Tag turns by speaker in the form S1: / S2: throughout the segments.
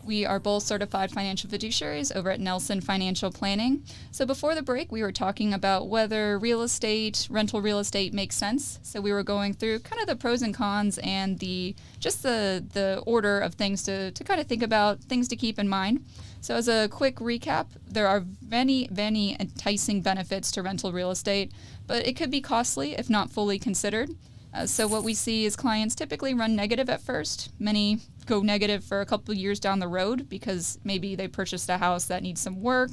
S1: We are both certified financial fiduciaries over at Nelson Financial Planning. So before the break, we were talking about whether rental real estate makes sense. So we were going through kind of the pros and cons and the order of things to kind of think about, things to keep in mind. So as a quick recap, there are many, many enticing benefits to rental real estate, but it could be costly if not fully considered. So what we see is clients typically run negative at first. Many go negative for a couple of years down the road because maybe they purchased a house that needs some work.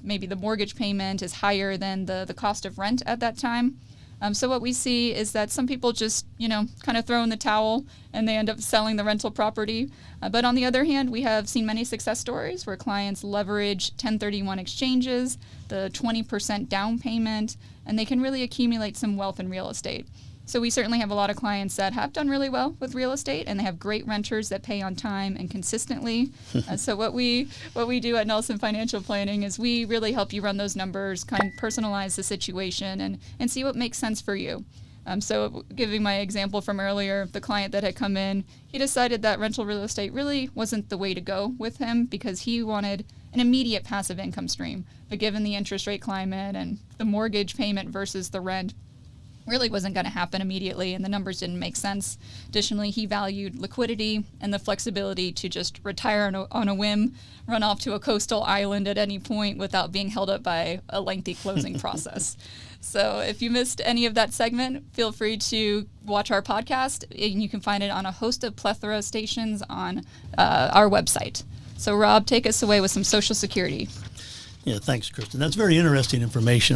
S1: Maybe the mortgage payment is higher than the cost of rent at that time. So what we see is that some people just, kind of throw in the towel and they end up selling the rental property. But on the other hand, we have seen many success stories where clients leverage 1031 exchanges, the 20% down payment, and they can really accumulate some wealth in real estate. So we certainly have a lot of clients that have done really well with real estate, and they have great renters that pay on time and consistently. So what we do at Nelson Financial Planning is we really help you run those numbers, kind of personalize the situation, and see what makes sense for you. So giving my example from earlier, the client that had come in, he decided that rental real estate really wasn't the way to go with him because he wanted an immediate passive income stream. But given the interest rate climate and the mortgage payment versus the rent, really wasn't going to happen immediately, and the numbers didn't make sense. Additionally, he valued liquidity and the flexibility to just retire on a whim, run off to a coastal island at any point without being held up by a lengthy closing process. So if you missed any of that segment, feel free to watch our podcast, and you can find it on a host of plethora stations on our website. So Rob, take us away with some Social Security.
S2: Yeah, thanks, Kristin. That's very interesting information.